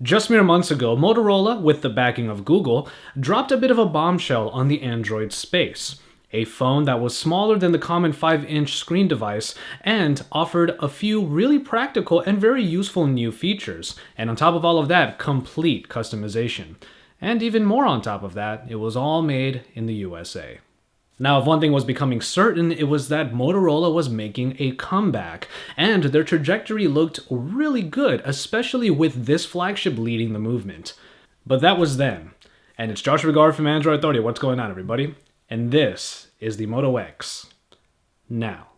Just mere months ago, Motorola, with the backing of Google, dropped a bit of a bombshell on the Android space. A phone that was smaller than the common 5-inch screen device and offered a few really practical and very useful new features. And on top of all of that, complete customization. And even more on top of that, it was all made in the USA. Now, if one thing was becoming certain, it was that Motorola was making a comeback, and their trajectory looked really good, especially with this flagship leading the movement. But that was then. And it's Josh Regard from Android Authority. What's going on, everybody? And this is the Moto X. Now.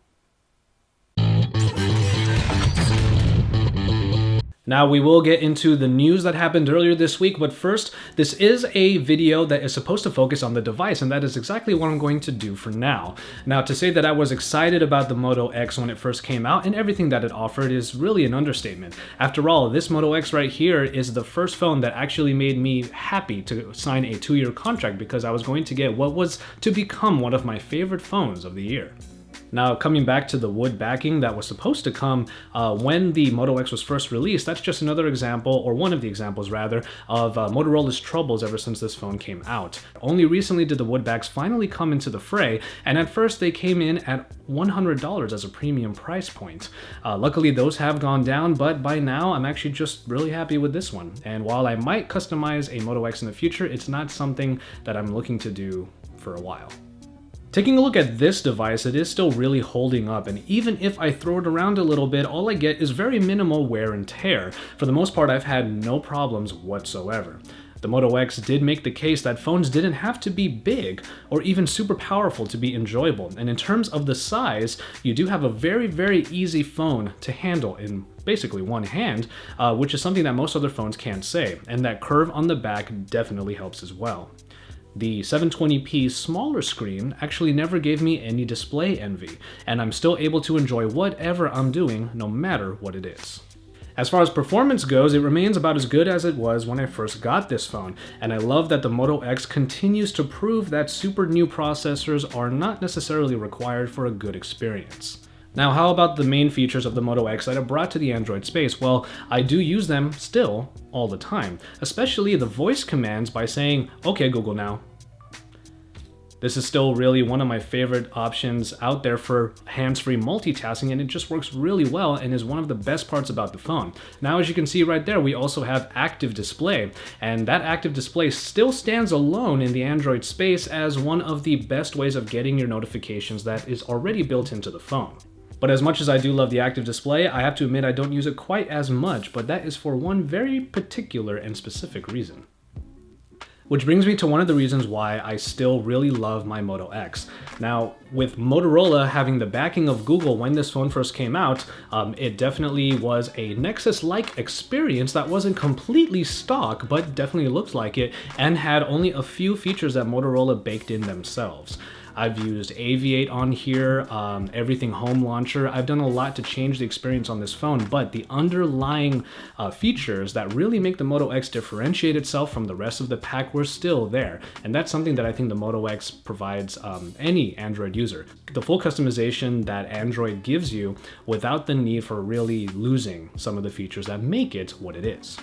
Now, we will get into the news that happened earlier this week, but first, this is a video that is supposed to focus on the device, and that is exactly what I'm going to do for now. Now, to say that I was excited about the Moto X when it first came out and everything that it offered is really an understatement. After all, this Moto X right here is the first phone that actually made me happy to sign a 2-year contract because I was going to get what was to become one of my favorite phones of the year. Now, coming back to the wood backing that was supposed to come when the Moto X was first released, that's just another example, or one of the examples rather, of Motorola's troubles ever since this phone came out. Only recently did the wood backs finally come into the fray, and at first they came in at $100 as a premium price point. Luckily, those have gone down, but by now I'm actually just really happy with this one. And while I might customize a Moto X in the future, it's not something that I'm looking to do for a while. Taking a look at this device, it is still really holding up, and even if I throw it around a little bit, all I get is very minimal wear and tear. For the most part, I've had no problems whatsoever. The Moto X did make the case that phones didn't have to be big or even super powerful to be enjoyable, and in terms of the size, you do have a very easy phone to handle in basically one hand, which is something that most other phones can't say, and that curve on the back definitely helps as well. The 720p smaller screen actually never gave me any display envy, and I'm still able to enjoy whatever I'm doing, no matter what it is. As far as performance goes, it remains about as good as it was when I first got this phone, and I love that the Moto X continues to prove that super new processors are not necessarily required for a good experience. Now, how about the main features of the Moto X that I brought to the Android space? Well, I do use them still all the time, especially the voice commands by saying, "Okay, Google now." This is still really one of my favorite options out there for hands-free multitasking, and it just works really well and is one of the best parts about the phone. Now, as you can see right there, we also have active display, and that active display still stands alone in the Android space as one of the best ways of getting your notifications that is already built into the phone. But as much as I do love the active display, I have to admit I don't use it quite as much, but that is for one very particular and specific reason. Which brings me to one of the reasons why I still really love my Moto X. Now, with Motorola having the backing of Google when this phone first came out, it definitely was a Nexus-like experience that wasn't completely stock, but definitely looked like it, and had only a few features that Motorola baked in themselves. I've used Aviate on here, Everything Home Launcher. I've done a lot to change the experience on this phone, but the underlying features that really make the Moto X differentiate itself from the rest of the pack were still there. And that's something that I think the Moto X provides any Android user. The full customization that Android gives you without the need for really losing some of the features that make it what it is.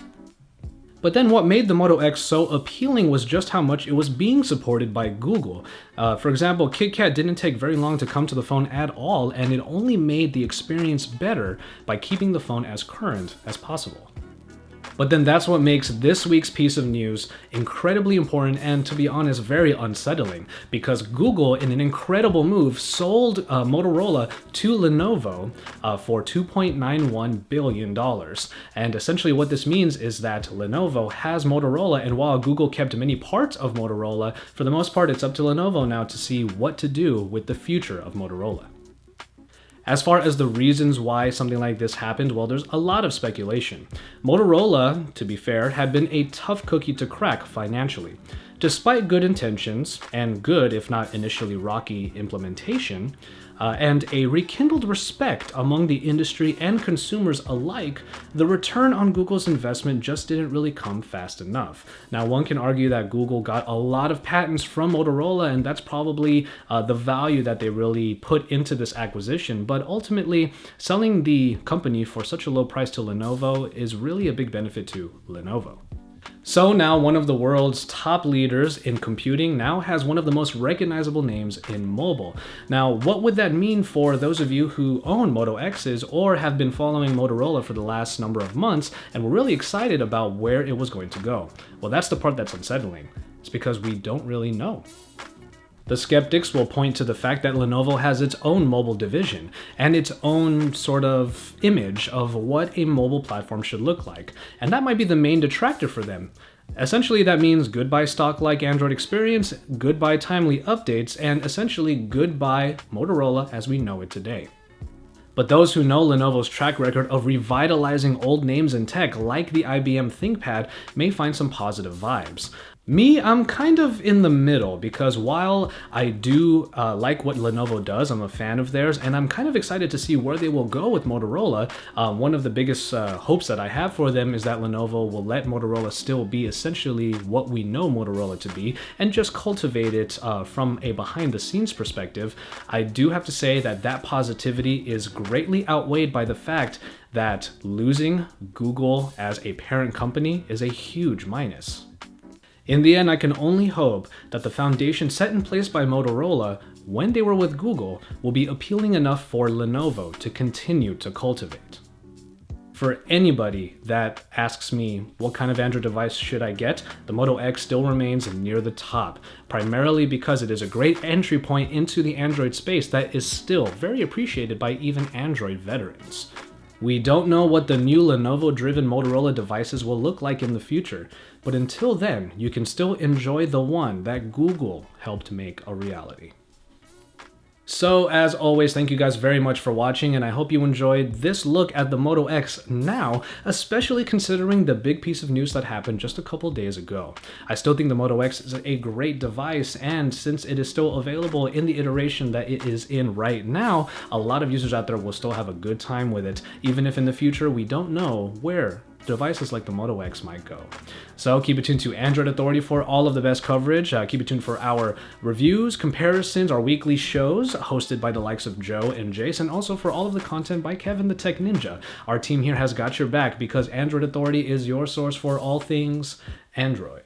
But then what made the Moto X so appealing was just how much it was being supported by Google. For example, KitKat didn't take very long to come to the phone at all, and it only made the experience better by keeping the phone as current as possible. But then that's what makes this week's piece of news incredibly important and, to be honest, very unsettling, because Google, in an incredible move, sold Motorola to Lenovo for $2.91 billion. And essentially what this means is that Lenovo has Motorola, and while Google kept many parts of Motorola, for the most part it's up to Lenovo now to see what to do with the future of Motorola. As far as the reasons why something like this happened, well, there's a lot of speculation. Motorola, to be fair, had been a tough cookie to crack financially. Despite good intentions and good, if not initially rocky, implementation, and a rekindled respect among the industry and consumers alike, the return on Google's investment just didn't really come fast enough. Now, one can argue that Google got a lot of patents from Motorola, and that's probably the value that they really put into this acquisition, but ultimately, selling the company for such a low price to Lenovo is really a big benefit to Lenovo. So now one of the world's top leaders in computing now has one of the most recognizable names in mobile. Now, what would that mean for those of you who own Moto X's or have been following Motorola for the last number of months and were really excited about where it was going to go? Well, that's the part that's unsettling. It's because we don't really know. The skeptics will point to the fact that Lenovo has its own mobile division and its own sort of image of what a mobile platform should look like, and that might be the main detractor for them. Essentially, that means goodbye stock-like Android experience, goodbye timely updates, and essentially goodbye Motorola as we know it today. But those who know Lenovo's track record of revitalizing old names in tech, like the IBM ThinkPad, may find some positive vibes. Me, I'm kind of in the middle, because while I do like what Lenovo does, I'm a fan of theirs, and I'm kind of excited to see where they will go with Motorola. One of the biggest hopes that I have for them is that Lenovo will let Motorola still be essentially what we know Motorola to be, and just cultivate it from a behind-the-scenes perspective. I do have to say that that positivity is greatly outweighed by the fact that losing Google as a parent company is a huge minus. In the end, I can only hope that the foundation set in place by Motorola when they were with Google will be appealing enough for Lenovo to continue to cultivate. For anybody that asks me what kind of Android device should I get, the Moto X still remains near the top, primarily because it is a great entry point into the Android space that is still very appreciated by even Android veterans. We don't know what the new Lenovo-driven Motorola devices will look like in the future, but until then, you can still enjoy the one that Google helped make a reality. So, as always, thank you guys very much for watching, and I hope you enjoyed this look at the Moto X now, especially considering the big piece of news that happened just a couple days ago. I still think the Moto X is a great device, and since it is still available in the iteration that it is in right now, a lot of users out there will still have a good time with it, even if in the future we don't know where devices like the Moto X might go. So keep it tuned to Android Authority for all of the best coverage. Keep it tuned for our reviews, comparisons, our weekly shows hosted by the likes of Joe and Jace, and also for all of the content by Kevin the Tech Ninja. Our team here has got your back because Android Authority is your source for all things Android.